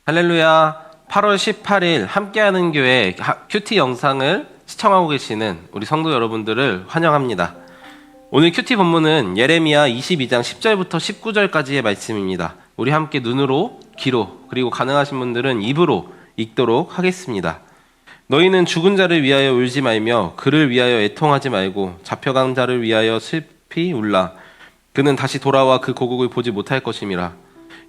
할렐루야. 8월 18일 함께하는 교회 큐티 영상을 시청하고 계시는 우리 성도 여러분들을 환영합니다. 오늘 큐티 본문은 예레미야 22장 10절부터 19절까지의 말씀입니다. 우리 함께 눈으로, 귀로, 그리고 가능하신 분들은 입으로 읽도록 하겠습니다. 너희는 죽은 자를 위하여 울지 말며 그를 위하여 애통하지 말고 잡혀간 자를 위하여 슬피 울라. 그는 다시 돌아와 그 고국을 보지 못할 것임이라.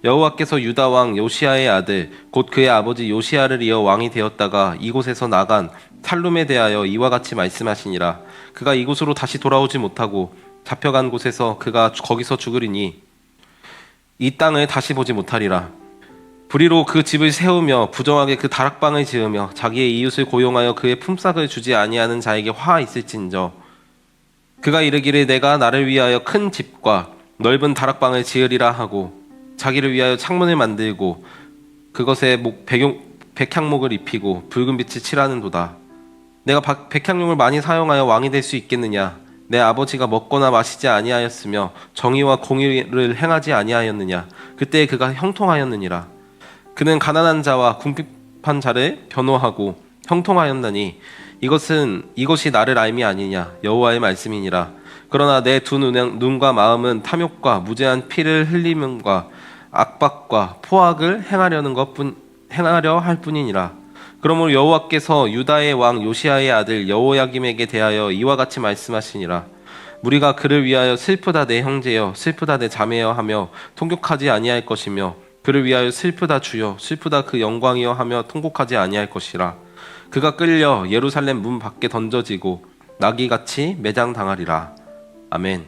여호와께서 유다 왕 요시야의 아들 곧 그의 아버지 요시야를 이어 왕이 되었다가 이곳에서 나간 살룸에 대하여 이와 같이 말씀하시니라. 그가 이곳으로 다시 돌아오지 못하고 잡혀간 곳에서 그가 거기서 죽으리니 이 땅을 다시 보지 못하리라. 불의로 그 집을 세우며 부정하게 그 다락방을 지으며 자기의 이웃을 고용하여 그의 품삯을 주지 아니하는 자에게 화 있을진저. 그가 이르기를 내가 나를 위하여 큰 집과 넓은 다락방을 지으리라 하고 자기를 위하여 창문을 만들고 그것에 백향목을 입히고 붉은 빛을 칠하는도다. 내가 백향목을 많이 사용하여 왕이 될 수 있겠느냐? 내 아버지가 먹거나 마시지 아니하였으며 정의와 공의를 행하지 아니하였느냐? 그때 그가 형통하였느니라. 그는 가난한 자와 궁핍한 자를 변호하고 형통하였나니 이것이 나를 알미 아니냐? 여호와의 말씀이니라. 그러나 내 두 눈과 마음은 탐욕과 무제한 피를 흘림과 악박과 포악을 행하려 할 뿐이니라. 그러므로 여호와께서 유다의 왕 요시야의 아들 여호야김에게 대하여 이와 같이 말씀하시니라. 무리가 그를 위하여 슬프다 내 형제여 슬프다 내 자매여 하며 통곡하지 아니할 것이며 그를 위하여 슬프다 주여 슬프다 그 영광이여 하며 통곡하지 아니할 것이라. 그가 끌려 예루살렘 문 밖에 던져지고 나귀같이 매장당하리라. 아멘.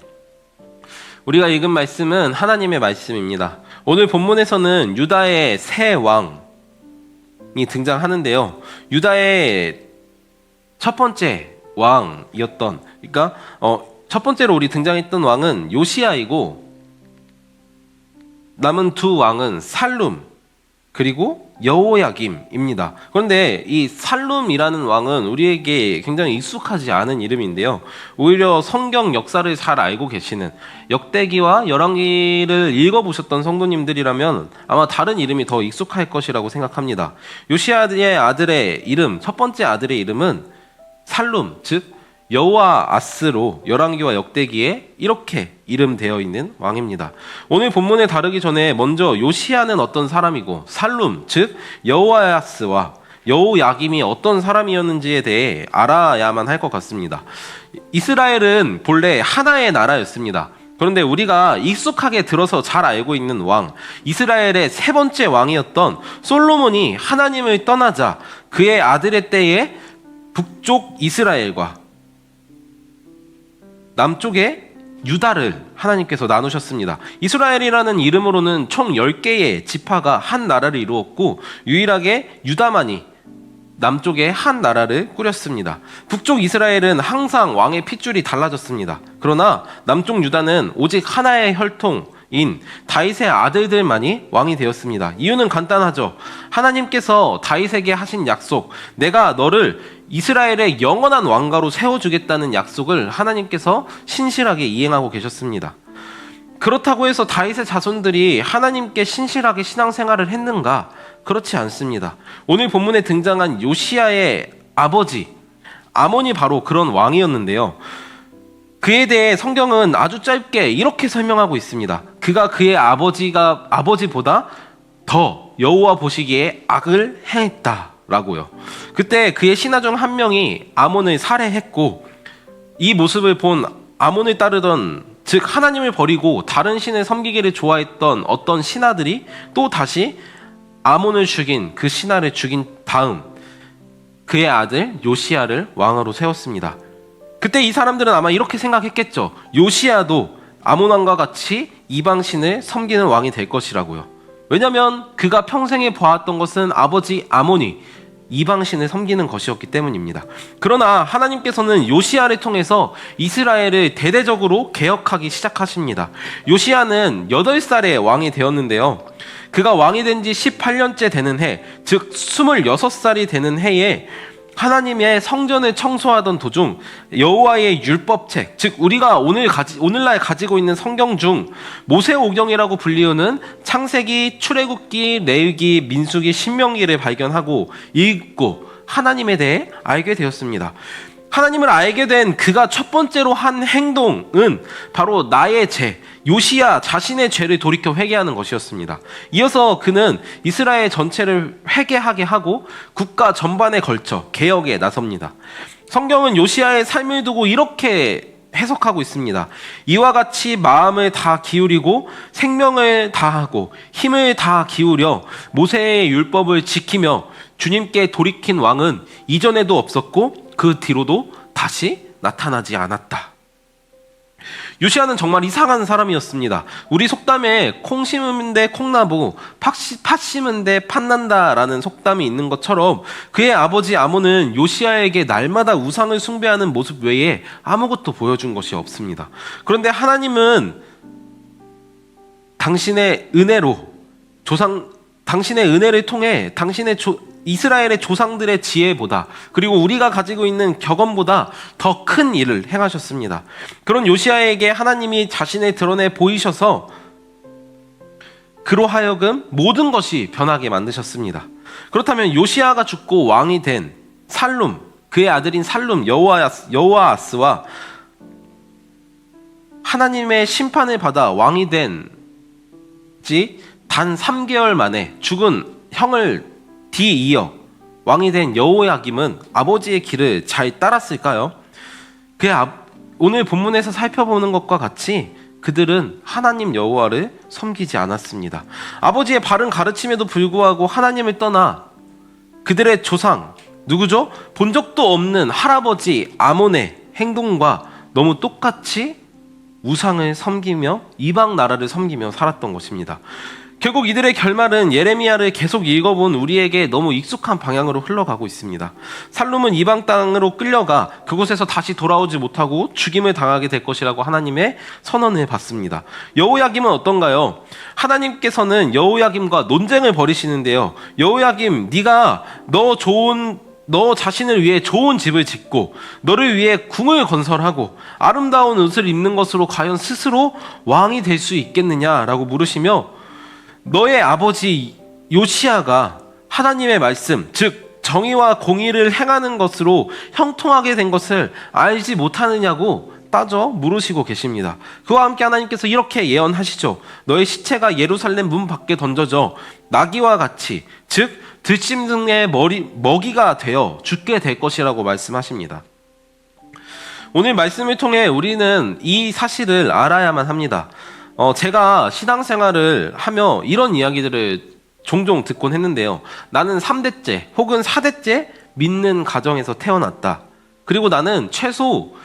우리가 읽은 말씀은 하나님의 말씀입니다. 오늘 본문에서는 유다의 새 왕이 등장하는데요. 유다의 첫 번째 왕이었던, 그러니까 첫 번째로 우리 등장했던 왕은 요시야이고 남은 두 왕은 살룸 그리고 여호야김입니다. 그런데 이 살룸이라는 왕은 우리에게 굉장히 익숙하지 않은 이름인데요. 오히려 성경 역사를 잘 알고 계시는 역대기와 열왕기를 읽어보셨던 성도님들이라면 아마 다른 이름이 더 익숙할 것이라고 생각합니다. 요시야의 아들의 이름, 첫 번째 아들의 이름은 살룸, 즉 여호아스로 열왕기와 역대기에 이렇게 이름되어 있는 왕입니다. 오늘 본문에 다루기 전에 먼저 요시야는 어떤 사람이고 살룸 즉 여호아스와 여호야김이 어떤 사람이었는지에 대해 알아야만 할 것 같습니다. 이스라엘은 본래 하나의 나라였습니다. 그런데 우리가 익숙하게 들어서 잘 알고 있는 왕, 이스라엘의 세 번째 왕이었던 솔로몬이 하나님을 떠나자 그의 아들의 때에 북쪽 이스라엘과 남쪽에 유다를 하나님께서 나누셨습니다. 이스라엘이라는 이름으로는 총 10개의 지파가 한 나라를 이루었고 유일하게 유다만이 남쪽에 한 나라를 꾸렸습니다. 북쪽 이스라엘은 항상 왕의 핏줄이 달라졌습니다. 그러나 남쪽 유다는 오직 하나의 혈통인 다윗의 아들들만이 왕이 되었습니다. 이유는 간단하죠. 하나님께서 다윗에게 하신 약속, 내가 너를 이스라엘의 영원한 왕가로 세워주겠다는 약속을 하나님께서 신실하게 이행하고 계셨습니다. 그렇다고 해서 다윗의 자손들이 하나님께 신실하게 신앙생활을 했는가? 그렇지 않습니다. 오늘 본문에 등장한 요시야의 아버지 아몬이 바로 그런 왕이었는데요. 그에 대해 성경은 아주 짧게 이렇게 설명하고 있습니다. 그가 그의 아버지보다 더 여호와 보시기에 악을 행했다라고요. 그때 그의 신하 중 한 명이 아몬을 살해했고 이 모습을 본 아몬을 따르던, 즉 하나님을 버리고 다른 신을 섬기기를 좋아했던 어떤 신하들이 또 다시 아몬을 죽인 그 신하를 죽인 다음 그의 아들 요시야를 왕으로 세웠습니다. 그때 이 사람들은 아마 이렇게 생각했겠죠. 요시야도 아몬 왕과 같이 이방신을 섬기는 왕이 될 것이라고요. 왜냐하면 그가 평생에 보았던 것은 아버지 아몬이 이방신을 섬기는 것이었기 때문입니다. 그러나 하나님께서는 요시야를 통해서 이스라엘을 대대적으로 개혁하기 시작하십니다. 요시야는 8살에 왕이 되었는데요. 그가 왕이 된 지 18년째 되는 해, 즉 26살이 되는 해에 하나님의 성전을 청소하던 도중 여호와의 율법책, 즉 우리가 오늘날 가지고 있는 성경 중 모세오경이라고 불리우는 창세기, 출애굽기, 레위기, 민수기, 신명기를 발견하고 읽고 하나님에 대해 알게 되었습니다. 하나님을 알게 된 그가 첫 번째로 한 행동은 바로 나의 죄, 요시야 자신의 죄를 돌이켜 회개하는 것이었습니다. 이어서 그는 이스라엘 전체를 회개하게 하고 국가 전반에 걸쳐 개혁에 나섭니다. 성경은 요시야의 삶을 두고 이렇게 해석하고 있습니다. 이와 같이 마음을 다 기울이고 생명을 다하고 힘을 다 기울여 모세의 율법을 지키며 주님께 돌이킨 왕은 이전에도 없었고 그 뒤로도 다시 나타나지 않았다. 요시야는 정말 이상한 사람이었습니다. 우리 속담에 콩 심은데 콩나무, 팥 심은데 팥난다라는 속담이 있는 것처럼 그의 아버지 아몬은 요시야에게 날마다 우상을 숭배하는 모습 외에 아무것도 보여준 것이 없습니다. 그런데 하나님은 당신의 은혜를 통해 이스라엘의 조상들의 지혜보다 그리고 우리가 가지고 있는 격언보다 더 큰 일을 행하셨습니다. 그런 요시야에게 하나님이 자신을 드러내 보이셔서 그로 하여금 모든 것이 변하게 만드셨습니다. 그렇다면 요시야가 죽고 왕이 된 살룸, 그의 아들인 살룸 여호아스와 하나님의 심판을 받아 왕이 된 지 단 3개월 만에 죽은 형을 뒤이어 왕이 된 여호야김은 아버지의 길을 잘 따랐을까요? 오늘 본문에서 살펴보는 것과 같이 그들은 하나님 여호와를 섬기지 않았습니다. 아버지의 바른 가르침에도 불구하고 하나님을 떠나 그들의 조상, 누구죠? 본 적도 없는 할아버지 아몬의 행동과 너무 똑같이 우상을 섬기며 이방 나라를 섬기며 살았던 것입니다. 결국 이들의 결말은 예레미야를 계속 읽어본 우리에게 너무 익숙한 방향으로 흘러가고 있습니다. 살룸은 이방 땅으로 끌려가 그곳에서 다시 돌아오지 못하고 죽임을 당하게 될 것이라고 하나님의 선언을 받습니다. 여호야김은 어떤가요? 하나님께서는 여호야김과 논쟁을 벌이시는데요. 여호야김, 네가 너 자신을 위해 좋은 집을 짓고 너를 위해 궁을 건설하고 아름다운 옷을 입는 것으로 과연 스스로 왕이 될 수 있겠느냐라고 물으시며 너의 아버지 요시야가 하나님의 말씀, 즉 정의와 공의를 행하는 것으로 형통하게 된 것을 알지 못하느냐고 따져 물으시고 계십니다. 그와 함께 하나님께서 이렇게 예언하시죠. 너의 시체가 예루살렘 문 밖에 던져져 나귀와 같이, 즉 들짐승의 먹이가 되어 죽게 될 것이라고 말씀하십니다. 오늘 말씀을 통해 우리는 이 사실을 알아야만 합니다. 제가 신앙생활을 하며 이런 이야기들을 종종 듣곤 했는데요. 나는 3대째 혹은 4대째 믿는 가정에서 태어났다. 그리고 나는 최소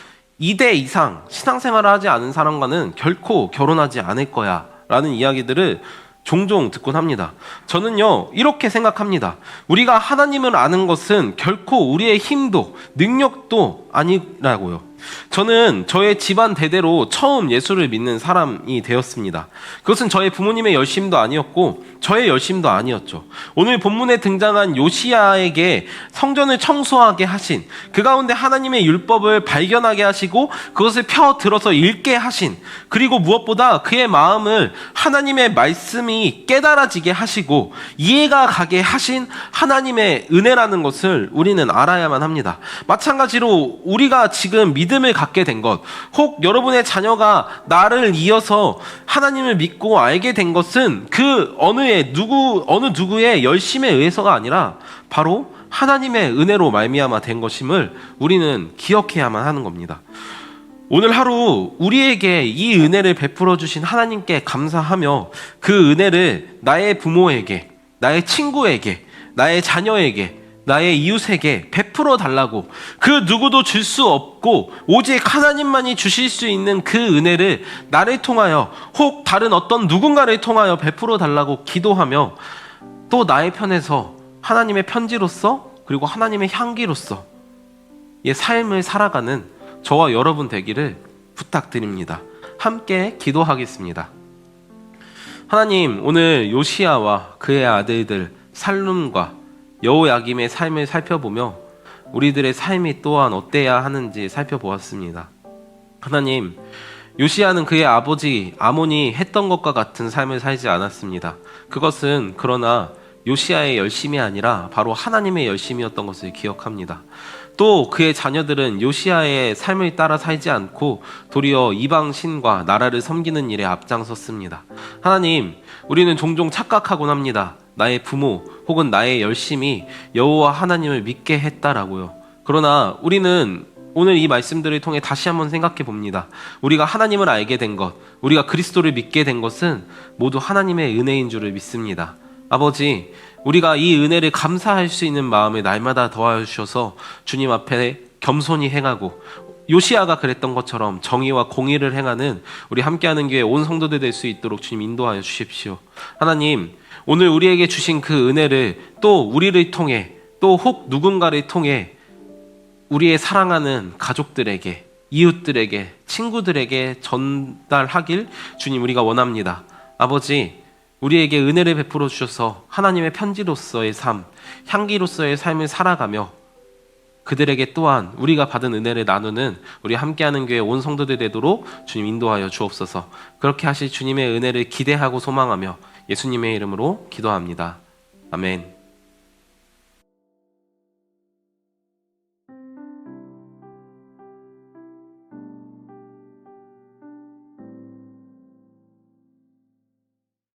2대 이상 신앙생활을 하지 않은 사람과는 결코 결혼하지 않을 거야 라는 이야기들을 종종 듣곤 합니다. 저는요 이렇게 생각합니다. 우리가 하나님을 아는 것은 결코 우리의 힘도 능력도 아니라고요. 저는 저의 집안 대대로 처음 예수를 믿는 사람이 되었습니다. 그것은 저의 부모님의 열심도 아니었고 저의 열심도 아니었죠. 오늘 본문에 등장한 요시야에게 성전을 청소하게 하신, 그 가운데 하나님의 율법을 발견하게 하시고 그것을 펴 들어서 읽게 하신, 그리고 무엇보다 그의 마음을 하나님의 말씀이 깨달아지게 하시고 이해가 가게 하신 하나님의 은혜라는 것을 우리는 알아야만 합니다. 마찬가지로 우리가 지금 믿음을 갖게 된 것, 혹 여러분의 자녀가 나를 이어서 하나님을 믿고 알게 된 것은 그 어느 누구의 열심에 의해서가 아니라 바로 하나님의 은혜로 말미암아 된 것임을 우리는 기억해야만 하는 겁니다. 오늘 하루 우리에게 이 은혜를 베풀어 주신 하나님께 감사하며 그 은혜를 나의 부모에게, 나의 친구에게, 나의 자녀에게, 나의 이웃에게 베풀어 달라고, 그 누구도 줄 수 없고 오직 하나님만이 주실 수 있는 그 은혜를 나를 통하여 혹 다른 어떤 누군가를 통하여 베풀어 달라고 기도하며 또 나의 편에서 하나님의 편지로서 그리고 하나님의 향기로서 의 삶을 살아가는 저와 여러분 되기를 부탁드립니다. 함께 기도하겠습니다. 하나님, 오늘 요시야와 그의 아들들 살룸과 여호야김의 삶을 살펴보며 우리들의 삶이 또한 어때야 하는지 살펴보았습니다. 하나님, 요시야는 그의 아버지 아몬이 했던 것과 같은 삶을 살지 않았습니다. 그것은 그러나 요시야의 열심이 아니라 바로 하나님의 열심이었던 것을 기억합니다. 또 그의 자녀들은 요시야의 삶을 따라 살지 않고 도리어 이방 신과 나라를 섬기는 일에 앞장섰습니다. 하나님, 우리는 종종 착각하곤 합니다. 나의 부모 혹은 나의 열심이 여호와 하나님을 믿게 했다라고요. 그러나 우리는 오늘 이 말씀들을 통해 다시 한번 생각해 봅니다. 우리가 하나님을 알게 된 것, 우리가 그리스도를 믿게 된 것은 모두 하나님의 은혜인 줄을 믿습니다. 아버지, 우리가 이 은혜를 감사할 수 있는 마음을 날마다 더하여 주셔서 주님 앞에 겸손히 행하고 요시야가 그랬던 것처럼 정의와 공의를 행하는 우리 함께하는 교회 온 성도들 될 수 있도록 주님 인도하여 주십시오. 하나님, 오늘 우리에게 주신 그 은혜를 또 우리를 통해 또 혹 누군가를 통해 우리의 사랑하는 가족들에게, 이웃들에게, 친구들에게 전달하길 주님 우리가 원합니다. 아버지, 우리에게 은혜를 베풀어 주셔서 하나님의 편지로서의 삶, 향기로서의 삶을 살아가며 그들에게 또한 우리가 받은 은혜를 나누는 우리 함께하는 교회 온 성도들 되도록 주님 인도하여 주옵소서. 그렇게 하실 주님의 은혜를 기대하고 소망하며 예수님의 이름으로 기도합니다. 아멘.